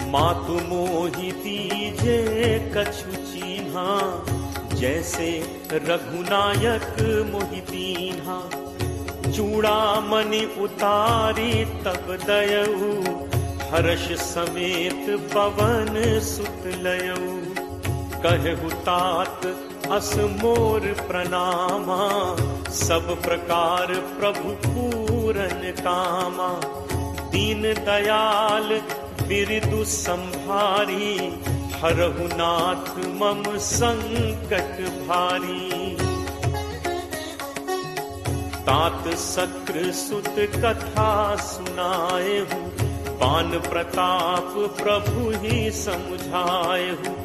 मातु मोहि दीजे कछु चीन्हा, जैसे रघुनायक मोहि दीन्हा। चूड़ामणि उतारी तब दयऊ, हर्ष समेत पवन सुत लयऊ। कहु तात अस मोर प्रणामा, सब प्रकार प्रभु पूरन कामा। दीन दयाल बिरदु संभारी, हरहु नाथ मम संकट भारी। तात सक्र सुत कथा सुनाएहु, बान प्रताप प्रभु ही समुझाएहु।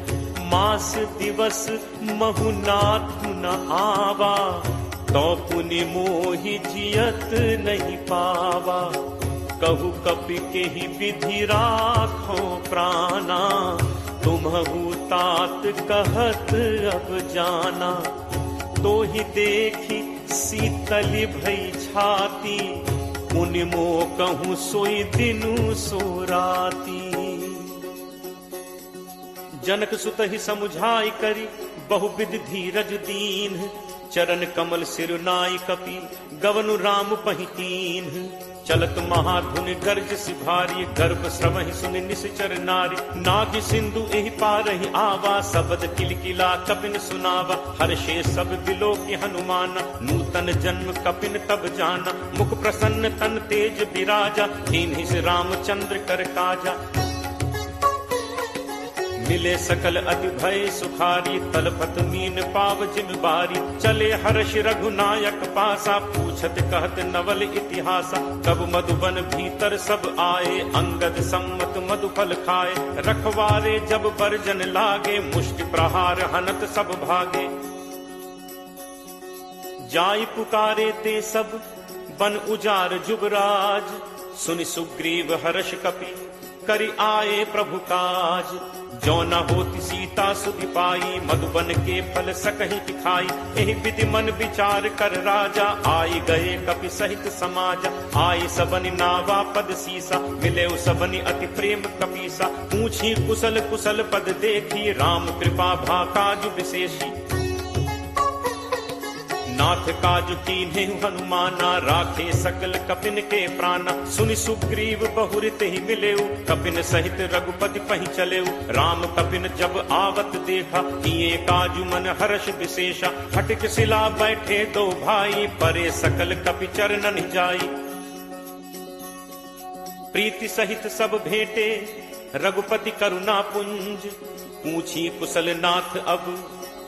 मास दिवस महु नाथ न आवा, तो पुनि मोहि जियत नहीं पावा। कहु कपि केहि विधि राखो प्राणा, तुम्हु तात कहत अब जाना। तो ही देखी शीतल भई छाती, पुनि मो कहूँ सोई दिनु सो राती। जनक सुत ही समुझाई करी, बहुविध धीरज दीन। चरण कमल सिर नाई कपि, गवनु राम पहितीन। चलत महाधुन गर्ज सिभारी, गर्भ श्रवहि सुनि निश्चर नारी। नाग सिंधु एहि पारहि आवा, शब्द किलकिला कपिन सुनावा। हर्षे सब बिलोकि हनुमान, नूतन जन्म कपिन तब जाना। मुख प्रसन्न तन तेज विराजा, दीन्हि से रामचंद्र कर काजा। मिले सकल अति भय सुखारी, तलपत मीन पाव जिन बारी। चले हर्ष रघुनायक पासा, पूछत कहत नवल इतिहासा। कब मधुबन भीतर सब आए, अंगद सम्मत मधुफल खाए। रखवारे जब बरजन लागे, मुष्टि प्रहार हनत सब भागे। जाई पुकारे ते सब बन उजार जुबराज, सुनि सुग्रीव हर्ष कपि करि आए प्रभु काज। जो न होती सीता सुधि पाई, मधुबन के फल सकहि खाई। एहि विधि मन विचार कर राजा, आई गए कपि सहित समाजा। आई सबनि नावा पद सीसा, मिले सबनि अति प्रेम कपीसा। पूछी कुशल कुशल पद देखी, राम कृपा भा काज विशेषी। नाथ काजु कीन्हे हनुमाना, राखे सकल कपिन के प्राणा। सुनि सुग्रीव बहुरित ही मिलेऊ, कपिन सहित रघुपति पहि चलेऊ। राम कपिन जब आवत देखा, किए काजु मन हर्ष विशेषा। हटिक शिला बैठे दो भाई, परे सकल कपि चरणन जाई। प्रीति सहित सब भेंटे, रघुपति करुणा पुंज। पूछी कुशल नाथ अब,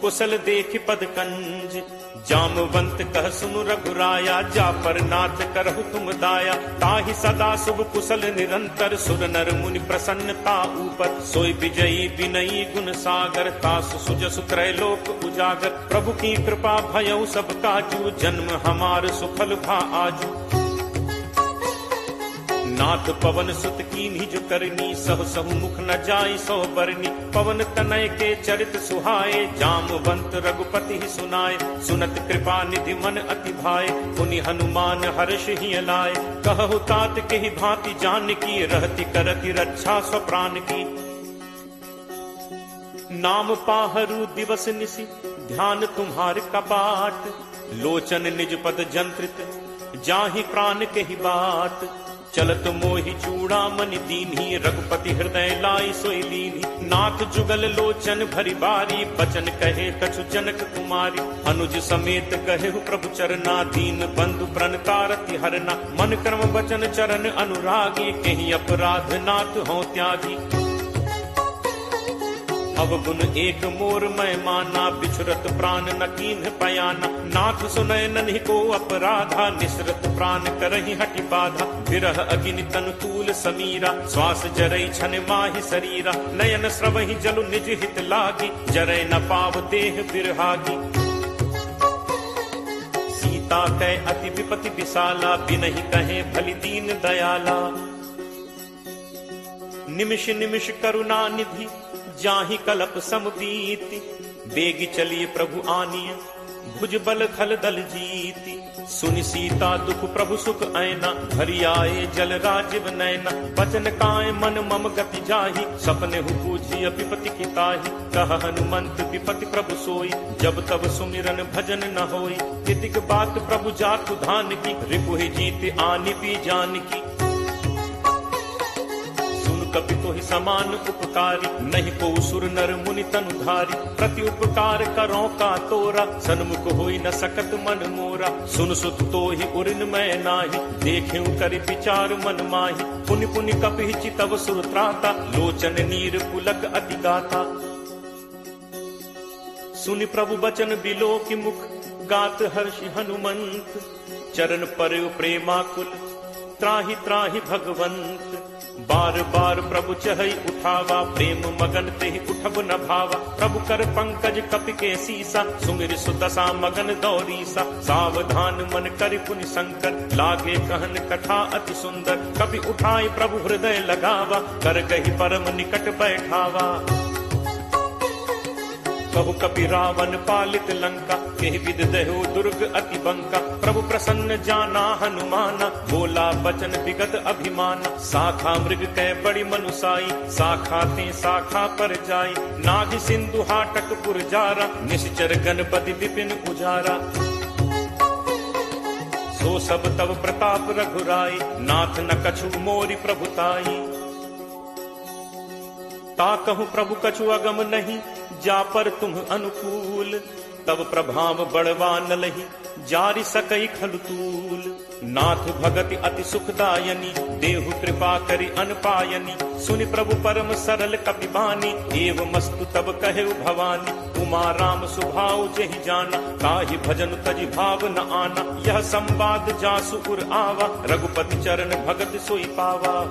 कुशल देख पद कंज। जामवंत कह सुनु रघुराया, जा पर नाथ करहु तुम दाया। ताहि सदा शुभ कुशल निरंतर, सुर नर मुनि प्रसन्नता ऊपर। सोई विजयी विनयी गुण सागर, तासु सुजसु त्रैलोक उजागर। प्रभु की कृपा भयउ सब काजू, जन्म हमार सुफल भा आजू। नाथ पवन सुत कीन्ही जो करनी, सह सहु मुख न जाई सो बरनी। पवन तनय के चरित सुहाए, जामवंत रघुपति ही सुनाए। सुनत कृपा निधि मन अति भाए, पुनि हनुमान हर्ष ही लाए। कहु तात के ही भांति जान की, रहति करति रक्षा स्वप्राण की। नाम पाहरु दिवस निशि, ध्यान तुम्हार कपाट। लोचन निज पद जंत्रित, जाहि प्राण के ही बात। चलत मोहि चूड़ामणि दीन्ही, रघुपति हृदय लाई सोई लीन्ही। नाथ जुगल लोचन भरी बारी, बचन कहे कछु जनक कुमारी। अनुज समेत कहेहु प्रभु चरना, दीन बंधु प्रणतारति हरना। मन क्रम बचन चरण अनुरागी, केहि अपराध नाथ हो त्यागी। अवगुण एक मोर मैं माना, बिछुरत प्राण न कीन्ह पयाना। नाथ सुनय नन्हि को अपराधा, निसरत प्राण करहि हटि बाधा। विरह अगिनि तनु तूल समीरा, श्वास जरई छन माहि शरीरा। नयन स्रवहि जलु निज हित लागी, जरै न पाव देह बिरहागी। सीता कै अति विपति विशाला, बिनहि कहे भलि दीन दयाला। निमिष निमिष करुणा निधि, जाहि कलप समबीति। बेग चलिए प्रभु आनिय, भुज बल खल दल जीति। सुनि सीता दुख प्रभु सुख ऐना, भरी आए जल राजीव नैना। बचन काय मन मम गति जाहि, सपने हु पूछी विपति की ताहि। कह हनुमंत विपति प्रभु सोई, जब तब सुमिरन भजन न होई। तितिक बात प्रभु जातु धान की, रिपुहि जीत आनि पी जान की। कपि तोहि समान उपकारी, नहीं को सुर नर मुनि तनुधारी। प्रति उपकार करो का तोरा, सन्मुख होई न सकत मन मोरा। सुन सुत तोहि उरिन मैं नाही, देखेउ करि विचार मन माही। पुनि पुनि कपि चितव सुर त्राता, लोचन नीर पुलक अति गाता। सुनि प्रभु बचन बिलो की मुख, गात हर्षि हनुमंत। चरण परयो प्रेमाकुल, त्राहि त्राहि भगवंत। बार बार प्रभु चहई उठावा, प्रेम मगन तेहि उठब न भावा। प्रभु कर पंकज कपि के सीसा, सुमिर सुदशा मगन दौरीसा। सावधान मन करि पुनि शंकर, लागे कहन कथा अति सुंदर। कपि उठाई प्रभु हृदय लगावा, कर गहि परम निकट बैठावा। कहु कपि रावण पालित लंका, केहि विद दहो दुर्ग अति बंका। प्रभु प्रसन्न जाना हनुमाना, बोला बचन विगत अभिमाना। शाखा मृग कै बड़ी मनुसाई, शाखा ते शाखा पर जाई। नाग सिंधु हाटक पुर जारा, निश्चर गणपति विपिन उजारा। सो सब तब प्रताप रघुराई, नाथ न कछु मोरि प्रभुताई। ताकहु प्रभु कछु अगम नहीं, जा पर तुम अनुकूल। तब प्रभाव बढ़वा न लही, जारि सकई खलुतूल। नाथ भगति अति सुखदायनी, देहु कृपा करि अनपायनी। सुनि प्रभु परम सरल कपि बानी, एवमस्तु तब कहेउ भवानी। उमा राम सुभाउ जेहि जाना, ताहि भजन तजि भाव न आना। यह संवाद जासु उर आवा, रघुपति चरण भगत सोई पावा।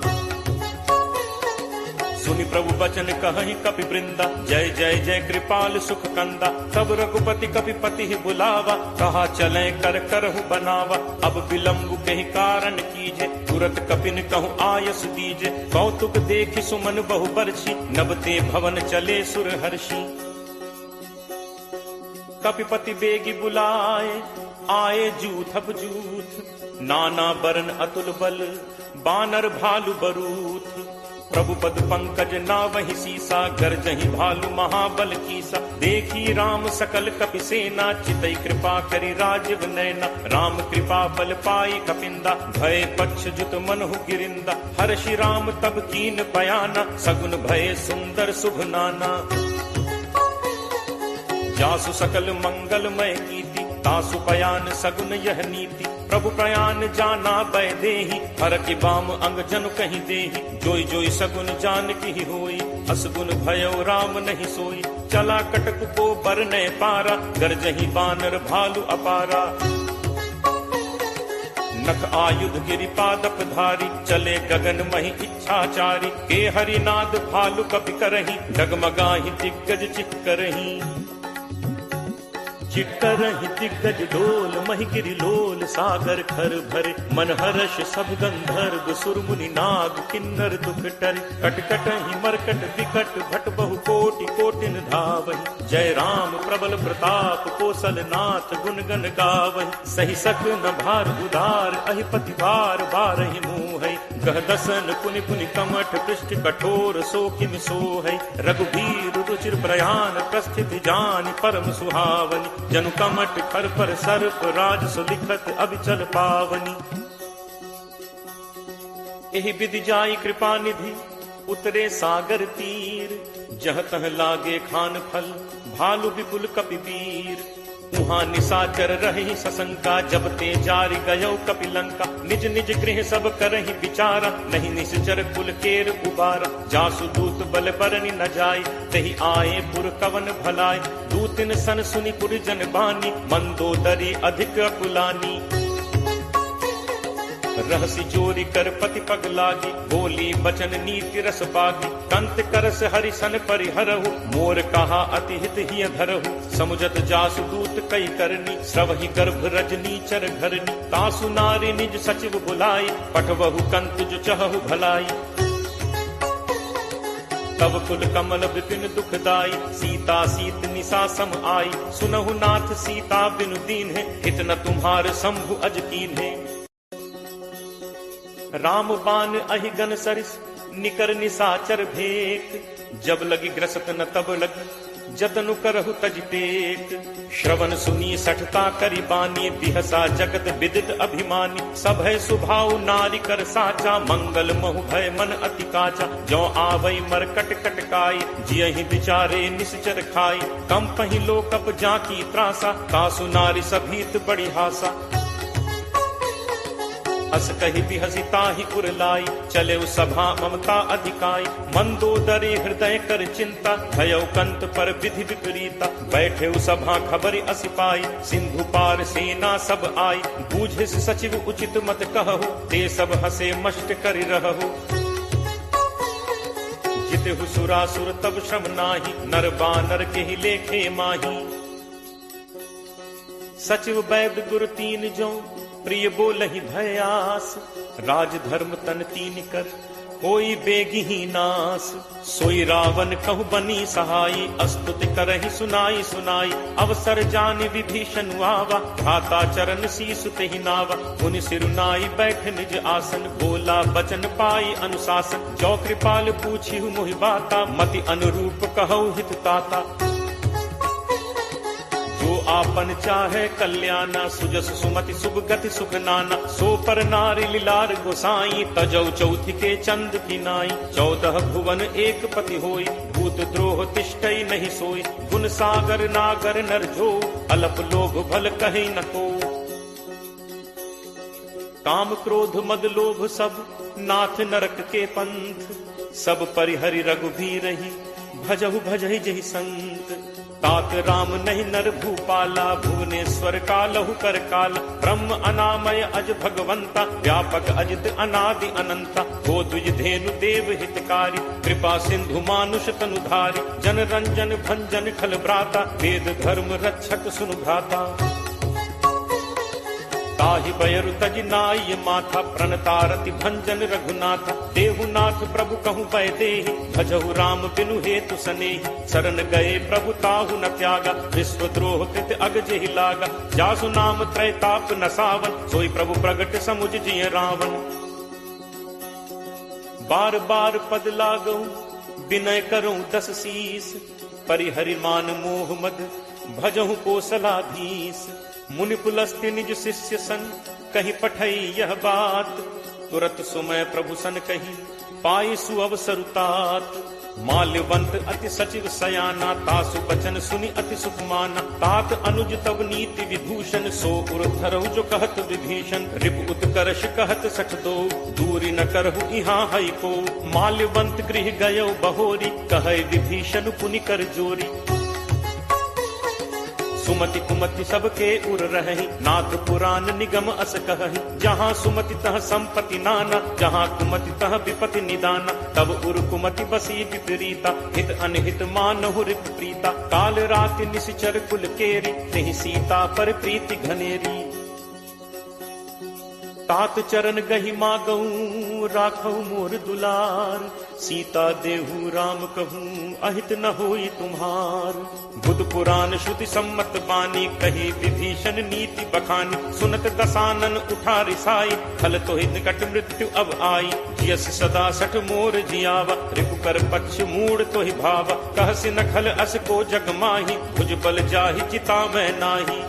सुनि प्रभु बचन कहहि कपि वृंदा, जय जय जय कृपाल सुख कंदा। तब रघुपति कपि पति बुलावा, कहा चले कर करहु बनावा। अब विलंब कहि कारण कीजे, तुरत कपिन कहु आयस दीजे। कौतुक देखि सुमन बहु बरछी, नबते भवन चले सुर हर्षि। कपिपति बेगी बुलाए, आए जूथब जूथ। नाना बरन अतुल बल, बानर भालु बरूथ। प्रभु पद पंकज नावहि सीसा, गरजहि भालु महाबल कीसा। देखी राम सकल कपि सेना, चितई कृपा करि राजीव नैना। राम कृपा बल पाई कपिंदा, भय पक्ष जुत मनहु गिरिंदा। हर्षि राम तब कीन बयाना, सगुन भय सुंदर शुभ नाना। जासु सकल मंगलमय कीति, तासु पयान सगुन यह नीति। प्रभु प्रयान जाना बै देहि, हर के बाम अंग जनु कहीं देहि। जोई जोई सगुन जान की होई, असगुन भयो राम नहीं सोई। चला कटक को बरने पारा, गरजहि बानर भालु अपारा। नख आयुध गिरि पादप धारी, चले गगन महि इच्छाचारी। के हरिनाद भालु कपि करहि, डगमगाहि दिग्गज चित्करहि। चिट्करहि दिग्गज डोल, महि गिरि लोल। सागर खर भरे, मन हर्ष सब गंधर्व। सुर मुनि नाग किन्नर दुख टरे। कटकटहि मरकट विकट, भट बहु कोटि कोटिन धावहि। जय राम प्रबल प्रताप, कौशल नाथ गुण गण गावहि। सही सक न भार उदार, अहिपति बार बारहि मुँहै। गह दसन पुनि पुनि कमठ, पृष्ठ कठोर सो किम सोहै। रघुबीर रुचिर प्रयान, प्रस्थिति जानि परम सुहावनी। जनु कमठ खर पर सर्प, राज सुलिखत अभिचल पावनी। एहि विधि जाई कृपा निधि, उतरे सागर तीर। जह तह लागे खान फल, भालु विपुल कपि वीर। उहाँ निशाचर रही सशंका, जब ते जारि गयो कपि लंका। निज निज गृह सब करहि विचारा, नहीं निश्चर कुल केर उबारा। जासु दूत बल बरनि न जाय, तहि आए पुर कवन भलाय। दूतिन सन सुनि पुर जन बानी, मंदोदरी अधिक अकुलानी। रहसि जोरी कर पति पग लागी, बोली बचन नीति रस बागी। कंत करस हरि सन परिहरहु, मोर कहा अति हित हिय धरहु। समुझत जासु दूत कई करनी, स्रवहि गर्भ रजनी चर घरनी। तासु नारी निज सचिव बुलाई, पठवहु कंत जो चहु भलाई। तब कुल कमल विपिन दुखदाई, सीता सीत निशा सम आई। सुनहु नाथ सीता बिनु दीन है, हित न तुम्हार शंभु अज कीन है। राम बान अहि गन सरिस, निकर निशाचर भेक। जब लगी ग्रसत न तब लगी, जतनु करहु तज टेक। श्रवण सुनी सठता करी बानी, बिहसा जगत विदित अभिमानी। सब है सुभाव नारी कर साचा, मंगल महु भय मन अति काचा। जो आवई मरकट कटकाई, जियहि बिचारे निश्चर खाई। कम पहि लोकप जाकी त्रासा, कासु नारी सभीत बड़ी हासा। अस कही बिहसिता ही उरलाई, चले सभा ममता अधिकाई। मंदोदरी हृदय कर चिंता, भयउ कंत पर विधि विपरीता। बैठे सभा खबर असिपाई, सिंधु पार सेना सब आई। बूझे सचिव उचित मत कहु, ते सब हसे मष्ट कर रहु। जितहु सुरासुर तब श्रम नाही, नर बानर के ही लेखे माही। सचिव वैद्य गुरु तीन जो, प्रिय बोलहि भयास। राज धर्म तन तीन कर, होई बेगी ही नास। सोई रावण कहु बनी सहाई, अस्तुति करहि सुनाई सुनाई। अवसर जान विभीषण आवा, घाता चरण शीसु तेहि नावा। मुनि सिरुनाई बैठ निज आसन, बोला बचन पाई अनुशासन। जो कृपाल पूछिहु मोहि बाता, मति अनुरूप कहु हित ताता। जो आपन चाहे कल्याणा, सुजस सुमति शुभ गति सुख नाना। सो पर नारी लीलार गोसाई, तजौ चौथि के चंद की नाई। 14 भुवन एक पति होई, भूत द्रोह तिष्ठई नहीं सोई। गुण सागर नागर नर जो, अलप लोभ भल कहि न को। काम क्रोध मद लोभ सब, नाथ नरक के पंथ। सब परिहरि रघुबीरहि, भजहु भजहि जहि संत। तात राम नहीं नर भूपाला, भुवनेश्वर कालहु कर काला। ब्रह्म अनामय अज भगवंता, व्यापक अजित अनादि अनंता। हो द्विज धेनु देव हितकारी, कृपा सिंधु मानुष तनुधारी। जन रंजन भंजन खल भ्राता, वेद धर्म रक्षक सुनु भ्राता। ताहि बयरु तज नाई माथा, प्रणतारति भंजन रघुनाथा। देहुनाथ प्रभु कहु पै देहि, भजहु राम बिनु हेतु सनेहि। शरण गए प्रभु ताहु न त्यागा, विश्वद्रोह कृत अग जेहि लागा। जासु नाम त्रैताप न सावन, सोई प्रभु प्रगट समुझ जिय रावण। बार बार पद लागऊ, विनय करऊं 10 शीस। परिहरि मान मोह मद, भजहु कोसलाधीश। मुनि पुलस्त्य निज शिष्य सन, कही पठई यह बात। तुरत सुमय प्रभु सन कही, पाई सुअवसर तात। माल्यवंत अति सचिव सयाना, तासु बचन सुनि अति सुख माना। तात अनुज तब नीति विभूषण, सो उर धरहु जो कहत विभीषण। रिपु उत्कर्ष कहत सठ दो, दूरी न करहु इहाँ हई को। माल्यवंत गृह गयो बहोरी, कहे विभीषण पुनि कर जोरी। सुमति कुमति सबके उर रहहि, नाथ पुराण निगम अस कहहि। जहाँ सुमति तह संपत्ति नाना, जहाँ कुमति तह विपति निदाना। तब उर कुमति बसी विपरीता, हित अनहित मानहु रिप प्रीता। काल राति निशिचर कुल केरी, तेहि सीता पर प्रीति घनेरी। तात चरण गहि मागऊं, राखऊ मोर दुलार। सीता देहु राम कहूँ, अहित न होई तुम्हार। बुध पुराण श्रुति सम्मत बानी, कही विभीषण नीति बखानी। सुनत दसानन उठा रिसाई, खल तो निकट मृत्यु अब आई। जियस सदा सठ मोर जियावा, रिपु कर पक्ष मूड तो ही भावा। कहसि न खल अस को जग माही, भुज बल जाहि चिता मैं नाही।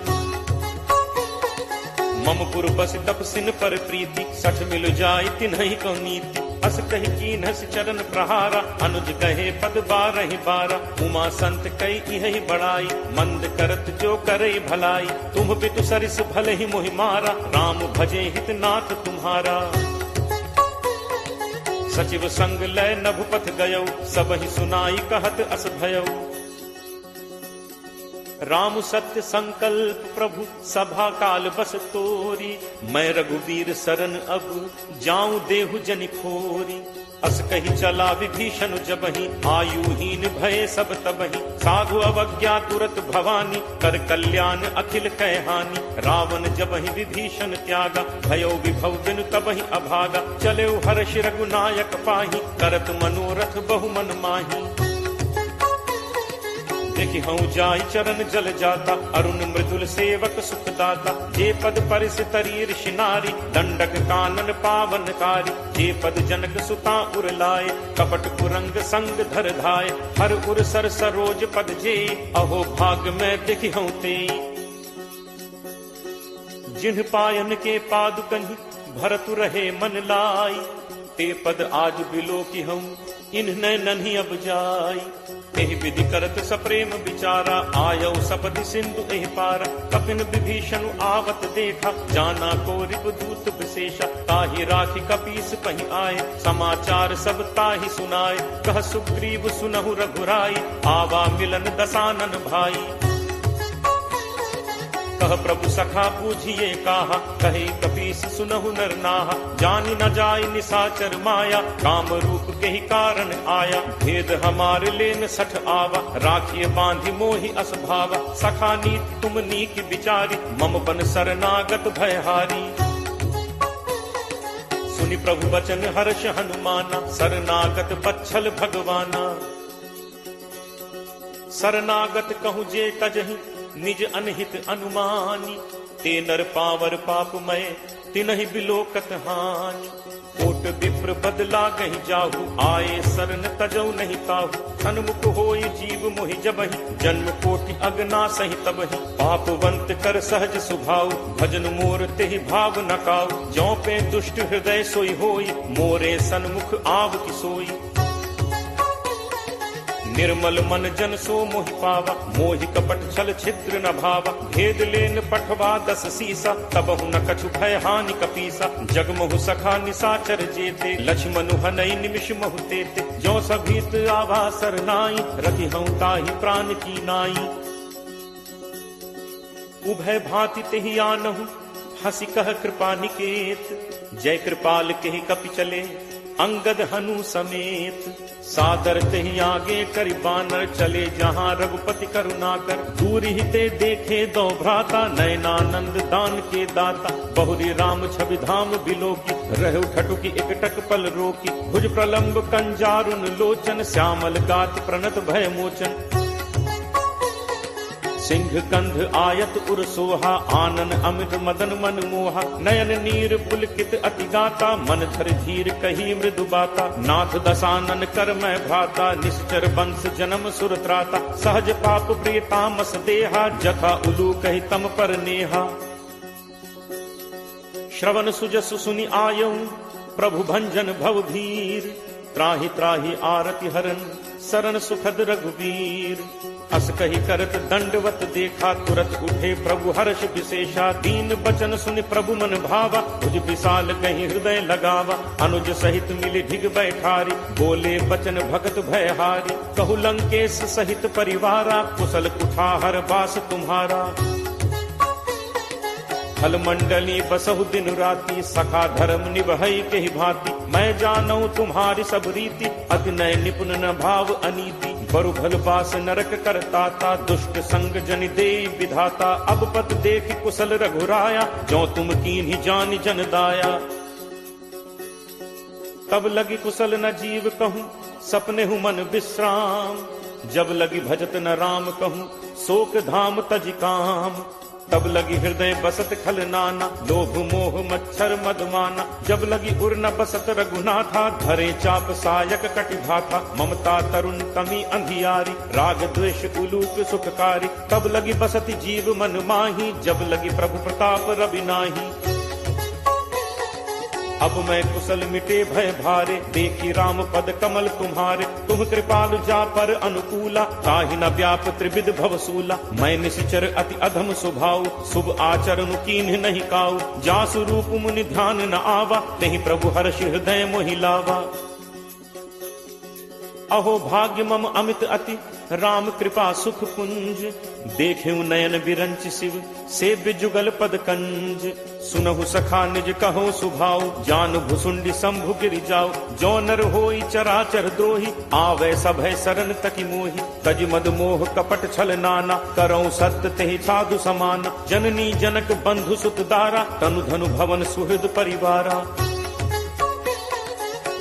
मम पुर बस तप सिन पर प्रीति, सठ मिल जाय तिन्हि को नीति। अस कहि कीन्हस चरण प्रहारा, अनुज कहे पद 12 बारा। उमा संत कई इहि बड़ाई, मंद करत जो करे भलाई। तुम पितु सरिस भले ही मोहि मारा, राम भजे हित नाथ तुम्हारा। सचिव संग लय नभुपथ गयो, सब ही सुनाई कहत अस भयो। राम सत्य संकल्प प्रभु सभा काल बस तोरी, मैं रघुवीर सरन अब जाऊं देहु जनि खोरी। अस कही चला विभीषण जबहि, आयुहीन भय सब तबहि, साधु अवज्ञा तुरत भवानी, कर कल्याण अखिल कह हानि। रावण जबहि विभीषण त्यागा, भयो विभव बिनु तबहि अभागा, चले हर्ष रघुनायक पाहि, करत मनोरथ बहु मन माही। देखि हूँ जाई चरण जल जाता, अरुण मृदुल सेवक सुखदाता, जे पद परिस तरी ऋषि नारी, दंडक कानन पावनकारी, जे पद जनक सुता उर लाए, कपट कुरंग संग धर धाय, हर उर सर सरोज पद जे, अहो भाग में देखि हूँ ते। जिन्ह पायन के पादुकहि भरतु रहे मन लाई, ते पद आज बिलो की हूँ इन्ह नन्ही अब जाई। एहि विधि करत सप्रेम विचारा, आयौ सपति सिंधु एहि पारा, कपिन विभीषण आवत देखा, जाना को रिपुदूत विशेषा, ताहि राखी कपीस पहि आए, समाचार सब ताहि सुनाए, कह सुग्रीव सुनहु रघुराई, आवा मिलन दसानन भाई। कह प्रभु सखा पूछिए काहा, कहे कपीस सुनहु नर नाहा, जानी न जाय निसाचर माया, काम रूप के ही कारण आया, भेद हमारे लेन सठ आवा, राखिए बांधि मोहि अस भावा, सखा नीत तुम नीक विचारी, मम बन शरणागत भयहारी। सुनि प्रभु वचन हर्ष हनुमाना, शरणागत बच्छल भगवाना। शरणागत कहूँ जे तजहि, निज अनहित अनुमानी, ते नर पावर पापमय, तिनहि बिलोकत हानि। कोट विप्र बदला गहि जाहु, आए शरण तजौ नहीं ताहु, सन्मुख होई जीव मोहि जबहि, जन्म कोटि अगना सहि तबहि, पापवंत कर सहज सुभाउ, भजन मोर तेहि भाव न काउ, जौ पे दुष्ट हृदय सोई होई, मोरे सन्मुख आव की सोई। निर्मल मन जन सो मोहि पावा, मोहि कपट छल छिद्र न भावा, भेद लेन पठवा 10 सीसा, तबहु न कछु भय हानि कपीसा, जगमहु सखा निसाचर जेते, लक्ष्मण हनई निमिष महु तेते, जो सभीत आवा सरनाई, रति हूँ ताहि प्राण की नाई। उभय भांति तेहि आनहु, हंसी कह कृपा निकेत, जय कृपाल केहि कपि चले, अंगद हनु समेत। सादर तेहि आगे करि बानर, चले जहाँ रघुपति करुणाकर, दूर ही ते देखे दो भ्राता, नयनानंद दान के दाता, बहुरी राम छवि धाम बिलोकी, रहु ठटुकी एकटक पल रोकी, भुज प्रलंब कंजारुन लोचन, श्यामल गाति प्रणत भय मोचन। सिंह कंध आयत उर सोहा, आनन अमित मदन मन मोहा, नयन नीर पुलकित अति गाता, मन धर धीर कही मृदु बाता, नाथ दसानन कर मैं भ्राता, निश्चर वंश जन्म सुर त्राता, सहज पाप प्रिय तामस देहा, जथा उलू कही तम पर नेहा। श्रवण सुजसु सुनि आयऊ, प्रभु भंजन भव भीर, त्राहि त्राहि आरति हरन, शरण सुखद रघुवीर। अस कही करत दंडवत देखा, तुरत उठे प्रभु हर्ष विशेषा, दीन बचन सुनि प्रभु मन भावा, तुझ विशाल कहीं हृदय लगावा, अनुज सहित मिली ढिग बैठारी, बोले बचन भगत भयहारी, कहु लंकेश सहित परिवारा, कुशल कुठाहर बास तुम्हारा। फल मंडली बसहु दिन राति, सखा धर्म निभई के ही भांति, मैं जानऊ तुम्हारी सब रीति, अति नय निपुण न भाव अनीति, बरु भल बास नरक करताता, दुष्ट संग जनि दे विधाता, अब पत देख कुशल रघुराया, जो तुम कीन्ही जानि जन दाया। तब लगी कुशल न जीव कहूँ, सपने हूँ मन विश्राम, जब लगी भजत न राम कहूँ, शोक धाम तज काम। तब लगी हृदय बसत खल नाना, लोभ मोह मच्छर मदमाना, जब लगी उर न बसत रघुनाथा, धरे चाप सायक कटिभाथा, ममता तरुण तमी अंधियारी, राग द्वेष उलूक सुखकारी, तब लगी बसत जीव मन माही, जब लगी प्रभु प्रताप रवि नाही। अब मैं कुशल मिटे भय भारे, देखी राम पद कमल तुम्हारे, तुम कृपालु जा पर अनुकूला, ताहि न व्याप त्रिविध भवसूला, मैं निश्चर अति अधम स्वभाव, शुभ आचरण कीन्ह नहीं काऊ, जासु रूप मुनि ध्यान न आवा, नहीं प्रभु हर्ष हृदय मोहि लावा। अहो भाग्य मम अमित अति, राम कृपा सुख पुंज। देखेउ नयन बिरंच शिव सेव्य जुगल पद कंज। सुनहु सखा निज कहो सुभाऊ जान भुसुंडी शंभु गिरि जाओ। जो नर होई चराचर द्रोही आवे सभय सरन तकी मोही। तज मद मोह कपट छल नाना करऊं सत्य तेहि साधु समान। जननी जनक बंधु सुत दारा तनु धनु भवन सुहृद परिवारा।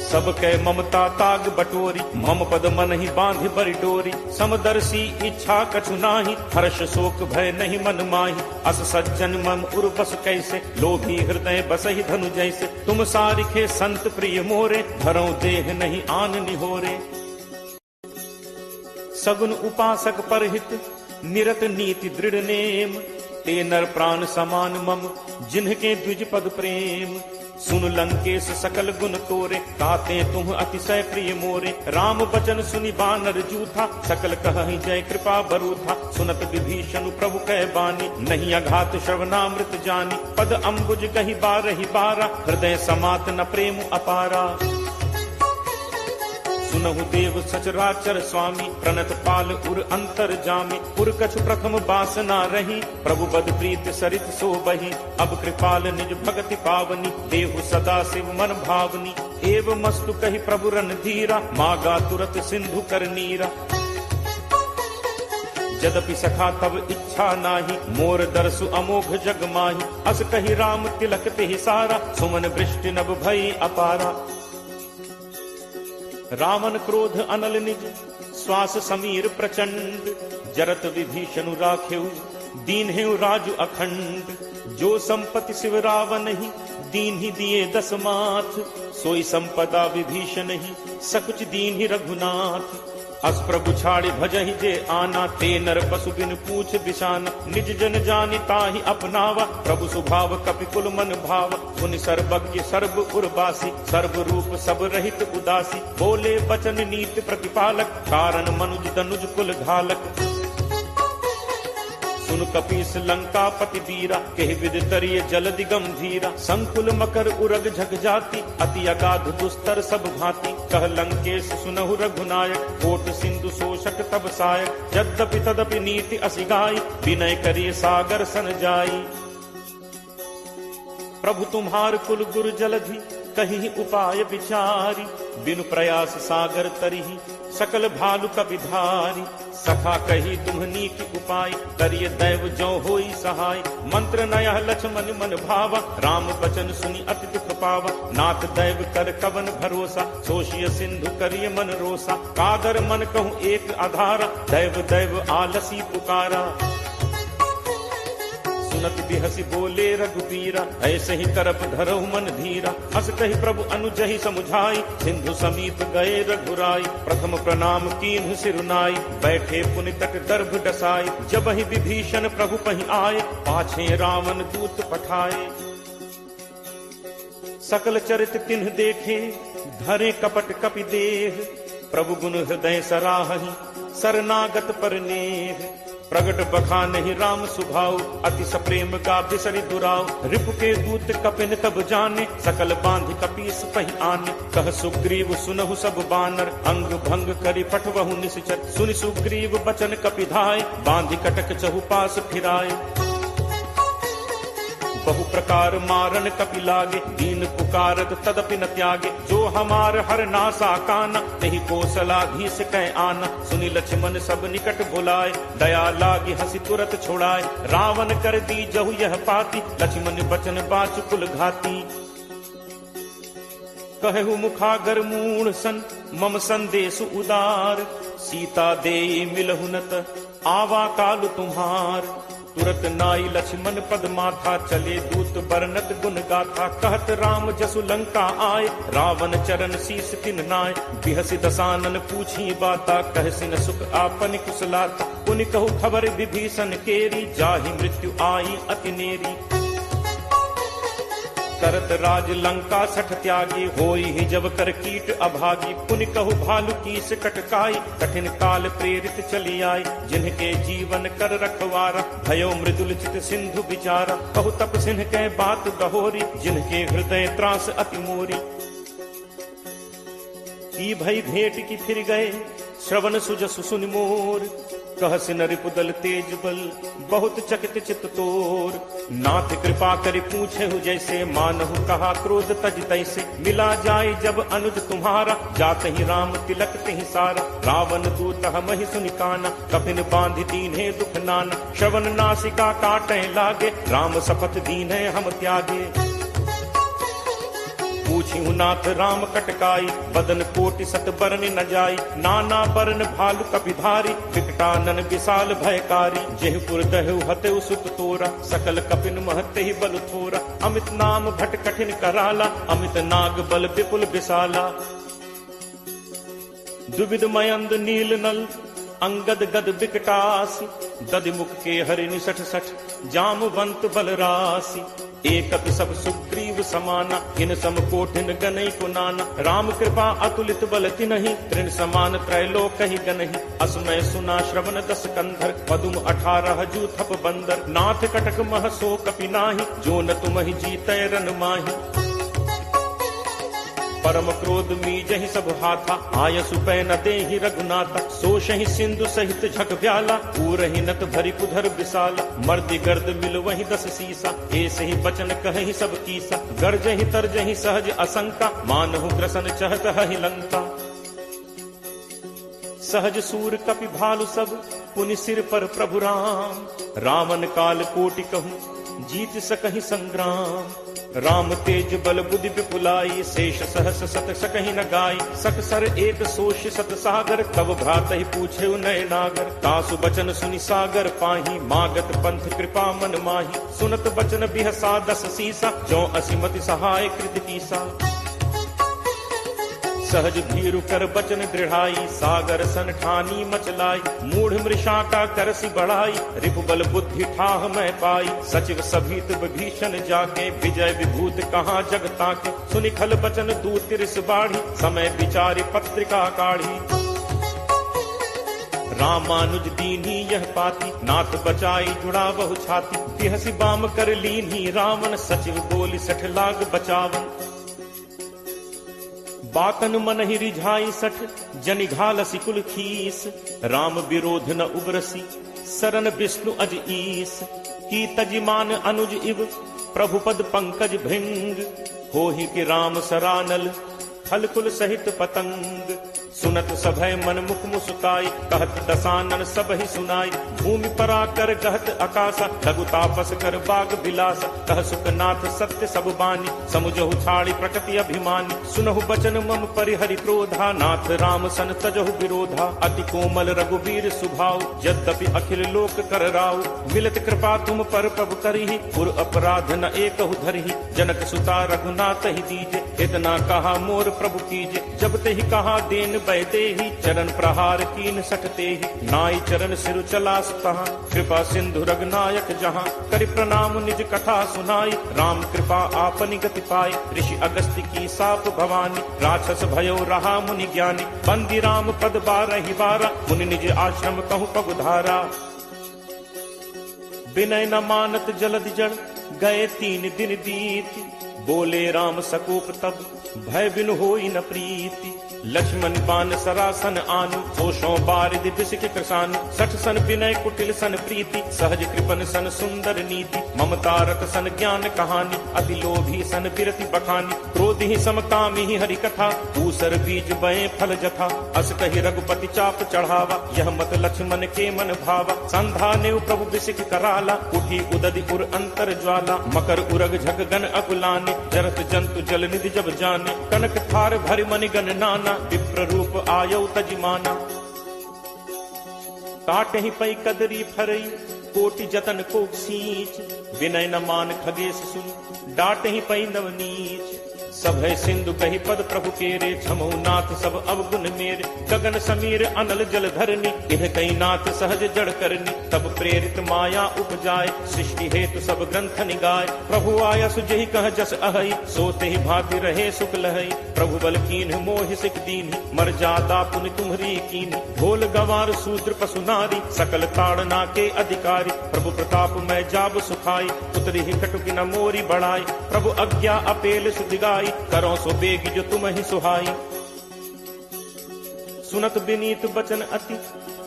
सब कै ममता ताग बटोरी मम पद मन ही बांधि बरि डोरी। समदर्शी इच्छा कछु नाही हर्ष शोक भय नहीं मन माही। अस सज्जन मम उर बस कैसे लोभी हृदय बसहि धनु जैसे। तुम सारिखे संत प्रिय मोरे धरऊं देह नहीं आन निहोरे। सगुन उपासक परहित निरत नीति दृढ़ नेम। ते नर प्राण समान मम जिन्हके द्विज पद प्रेम। सुन लंकेश सकल गुण तोरे ताते तुम अतिशय प्रिय मोरे। राम बचन सुनि बानर जूथा सकल कहहि जय कृपा बरूथा। सुनत विभीषण प्रभु कह बानी नहीं अघात श्रवणामृत जानी। पद अम्बुज कहि बारहि बारा हृदय समात न प्रेम अपारा। सुनहु देव सचराचर स्वामी प्रणत पाल उर अंतर जामी। उर कछु प्रथम बासना रही प्रभु बद प्रीत सरित सो बही। अब कृपाल निज भगति पावनी देहु सदा शिव मन भावनी। एव मस्तु कहि प्रभु रन धीरा मागा तुरत सिंधु कर नीरा। यद्यपि सखा तब इच्छा नाही मोर दर्शु अमोघ जग माही। अस कहि राम तिलक तेहि सारा सुमन वृष्टि नभ भई अपारा। रावण क्रोध अनल निज श्वास समीर प्रचंड। जरत विभीषण राखेउ दीन्हेउ राजु अखंड। जो संपत्ति शिव रावण ही दीन ही दिए दस माथ। सोई संपदा विभीषण ही सकुच दीन ही रघुनाथ। अस प्रभु छाड़े भजहि जे आना ते नर पशु बिन पूछ बिशाना। निज जन जानि ताहि अपनावा प्रभु स्वभाव कपिकुल मन भावा। मुनि सर्वज्ञ सर्व उर्वासी सर्व रूप सब रहित उदासी। बोले बचन नीति प्रतिपालक कारण मनुज तनुज कुल घालक। सुन कपीस लंका पति वीरा केहि विद तरिय जलदि गंभीरा। संकुल मकर उरग झग जाति अति अगाध दुस्तर सब भांति। कह लंकेश सुनहु रघुनायक कोट सिंधु शोषक तब सायक। यद्यपि तदपि नीति असिगाई विनय करिय सागर सन जाई। प्रभु तुम्हार कुल गुरु जलधि कहीं उपाय विचारी। बिनु प्रयास सागर तरिहि सकल भालु कपिधारी। सखा कही तुम्हनी की उपाय करिय दैव जो होई सहाय। मंत्र नयह लक्ष्मण मन भावा राम बचन सुनि अति दुख पावा। नाथ दैव कर कवन भरोसा सोशिय सिंधु करिय मन रोसा। कादर मन कहूँ एक आधारा दैव दैव आलसी पुकारा। सुनत बिहसी बोले रघुबीरा ऐसे ही तरफ धरहु मन धीरा। अस कहि प्रभु अनुजहि समुझाई सिंधु समीप गए रघुराई। प्रथम प्रणाम कीन्ह सिरुनाई बैठे पुनि तट गर्भ डसाई। जब ही विभीषण प्रभु पहि आए पाछे रावण दूत पठाए। सकल चरित तिन्ह देखे धरे कपट कपि देह। प्रभु गुण हृदय सराहि शरणागत पर नेह। प्रगट बखानहि राम सुभाऊ अति सप्रेम का बिसरि दुराऊ। रिपु के दूत कपिन तब जाने सकल बांध कपीस पहि आने। कह सुग्रीव सुनहु सब बानर अंग भंग करि पठवहु निश्चर। सुनि सुग्रीव बचन कपिधाय बांधि कटक चहुपास फिराए। बहु प्रकार मारन कपि लागे दीन पुकारत तदपि न त्यागे। जो हमार हर नासा काना तेहि कौशलाधीश कह आना। सुनि लक्ष्मण सब निकट बुलाए दया लागी हंसी तुरत छोड़ाए। रावण कर दी जहु यह पाती लक्ष्मण बचन बाच कुल घाती। कहु मुखागर मूढ़ सन मम संदेश उदार। सीता दे मिलहु नत आवा काल तुम्हार। तुरत नाई लक्ष्मण पद माथा चले दूत बरनत गुण गाथा। कहत राम जसु लंका आए रावण चरण शीस तिन नाय। बिहसि दसानन पूछी बाता कह सिन सुख आपन कुशलाता। पुनि कहु खबर विभीषण केरी जाहि मृत्यु आई अति नेरी। करत राज लंका सठ त्यागी होई ही जब कर कीट अभागी। पुनि कहु भालु कीस कटकाई कठिन काल प्रेरित चली आई। जिनके जीवन कर रखवारा भयो मृदुल चित सिंधु विचारा। कहु तप सिंह के बात गहोरी जिनके हृदय त्रास अति मोरी। की भई भेंट की फिर गए श्रवण सुजसु सुनि मोर, कहसि नरिपुदल तेज बल, बहुत चकित चित तोर। नाथ कृपा करि पूछे हु जैसे, मानहु कहा क्रोध तज तैसे। मिला जाय जब अनुज तुम्हारा, जात ही राम तिलक तिहि सारा। रावण दूत हमहि सुनि काना, कपिन बांधि दीन्हे दुख नाना। श्रवण नासिका काटै लागे, राम शपथ दीन्हे हम त्यागे। पूछिहु नाथ राम कटकाई, बदन कोटि सत बरन न जाई। नाना बरन भालु कपिधारी, विकटानन विशाल भयकारी। जेहपुर दहु हतेउ सुत तोरा, सकल कपिन महते ही बल थोरा। अमित नाम भट कठिन कराला, अमित नाग बल विपुल विशाला। दुविध मयंद नील नल, अंगद गद विकटासी। दधि मुख के हरि निसठ सठ, जामवंत बल राशि। एकत सब सुग्रीव समाना, इन सम कोठिन गनई को नाना। राम कृपा अतुलित बल तिनहि, तृण समान त्रैलोक ही गनहि। असमय सुना श्रवण दस कंधर, पदुम 18 जूथप बंदर। नाथ कटक मह सो कपि नाहि, जो न तुमहि जीतै रन माहि। परम क्रोध मीजहि सब हाथा, आयसु पै न देहि रघुनाथा। सोषहि सिंधु सहित झक ब्याला, पूरहि नत भरि कुधर विशाला। मर्दि गर्द मिल वहि 10 सीसा, ऐसे ही बचन कहहि सब कीसा। गर्जहि तरजहि सहज असंका, मानहु ग्रसन चहत हहि लंका। सहज सूर कपि भालु सब, पुनि सिर पर प्रभु राम। रावण काल कोटि कहूँ, जीत सकहि संग्राम। राम तेज बल बुद्धि विपुलाई, शेष सहस सत सकहि न गाई। सकसर एक सोष सत सागर, तब भ्रातहि पूछे नय नागर। तासु बचन सुनि सागर पाही, मागत पंथ कृपा मन माही। सुनत बचन बिहसा 10 सीसा, जो असिमति सहाय कृत कीसा। सहज भीरु कर बचन दृढ़ाई, सागर सन ठानी मचलाई। मूढ़ मृषा का करसी बढ़ाई, रिपुबल बुद्धि ठाह मैं पाई। सचिव सभीत विभीषण जाके, विजय विभूत कहाँ जगता के। सुनि खल बचन दूत तिरिस बाढ़ी, समय विचारि पत्रिका काढ़ी। रामानुज दीन्ही यह पाती, नाथ बचाई जुड़ा बहु छाती। तिहसि बाम कर लीन्ही रावण, सचिव बोली 60 लाग बचावन। बातन मन ही रिझाई 60, जनि घालसी कुल खीस। राम विरोध न उबरसी, सरन विष्णु अज ईस। की तजिमान अनुज इव, प्रभु पद पंकज भृंग। होहि कि राम सरानल, खल कुल सहित पतंग। सुनत सभय मन मुख मुस्काई, कहत दसानन सब ही सुनाई। भूमि पराकर कहत आकाशा, लघु तापस कर बाग बिलासा। कह सुखनाथ सत्य सब बानी, समुझहु छाड़ी प्रकृति अभिमानी। सुनहु बचन मम परिहरि क्रोधा, नाथ राम सन तजहु विरोधा। अति कोमल रघुवीर सुभाव, यद्यपि अखिल लोक कर राव। मिलत कृपा तुम पर प्रभु करहि, पुर अपराध न एकहु धरहि। जनक सुता रघुनाथ ही दीजे, इतना कहा मोर प्रभु कीजे। जब ते ही कहा देन बैदे ही, चरण प्रहार कीन सटते ही। नाई चरण सिर चला सुतहा, कृपा सिंधु रघुनायक जहाँ। करि प्रणाम निज कथा सुनाई, राम कृपा आपनि गति पाई। ऋषि अगस्त्य की साप भवानी, राक्षस भयो रहा मुनि ज्ञानी। बंदी राम पद 12 बारा, मुनि निज आश्रम कहूँ पगुधारा। विनय न मानत जलद जड़, गए 3 दिन बीत। बोले राम सकोप तब, भय बिनु होई न प्रीति। लक्ष्मण बान सरासन आनु, होशों बारिद बिसिक कृसानु। 60 सन विनय कुटिल सन प्रीति, सहज कृपन सन सुंदर नीति। ममता रत सन ज्ञान कहानी, अति लोभी सन बिरति बखानी। क्रोध ही समकामी ही हरि कथा, ऊसर बीज बये फल जथा। अस कहि रघुपति चाप चढ़ावा, यह मत लक्ष्मण के मन भावा। संधा नेव प्रभु बिसिक कराला, उठी उदधि उर अंतर ज्वाला। मकर उरग झग गन अकुलाने, जरत जंतु जल निधि जब जाने। कनक थार भरि मनि गण नाना, विप्र रूप आयौ तजिमाना। काटहि पै कदरी फरई, कोटि जतन को सींच। विनय न मान खगेश सुन, डाटहि पै नवनीच। सब है सिंधु कही पद प्रभु केरे, छमो नाथ सब अवगुण मेरे। गगन समीर अनल जल धरनी, इह कई नाथ सहज जड़ करनी। तब प्रेरित माया उपजाए, सृष्टि हेतु सब ग्रंथ निगाए। प्रभु आया सुजहि कह जस अहई, सोते ही भांति रहे सुख लहई। प्रभु बल कीन मोहि सिख दीन्ही, मर जादा पुनि तुम्हरी कीन्ही। भोल गंवार शूद्र पशु नारी, सकल ताड़ना के अधिकारी। प्रभु प्रताप मैं जाब सुखाई, उतरी ही कटुकी न मोरी बढ़ाई। प्रभु आज्ञा अपेल सुधिगाई, करो सो बेगी जो तुम ही सुहाई। सुनत विनीत बचन अति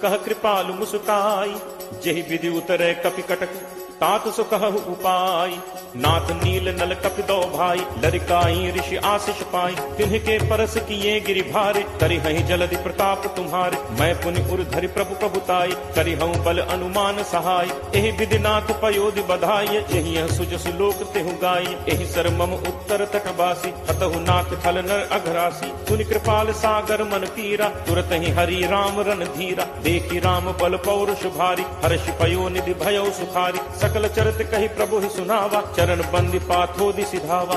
कह कृपालु मुस्काई। जेहि विधि उतरे कपि कटक तात सो कहु उपाय। नाथ नील नल कपि दो भाई लरिकाई ऋषि आशीष पाई। तिन्ह के परस किए गिरि भारे करिहहि जलधि प्रताप तुम्हारे। मैं पुनि उर धरि प्रभु प्रभुताई करिहऊँ बल अनुमान सहाय। एहि विधि नाथ पयोधि बधाई यही यह सुजसु लोक तेहु गाई। एहि सर मम उत्तर तटवासी हतहु नाथ खल नर अघरासी। सुनि कृपाल सागर मन पीरा तुरत ही हरि राम रन धीरा। देखी राम बल पौरुष भारी हर्षि पयो निधि भयो सुखारी। सकल चरित कहि प्रभु ही सुनावा चरण बंदी पाथोदि सिधावा।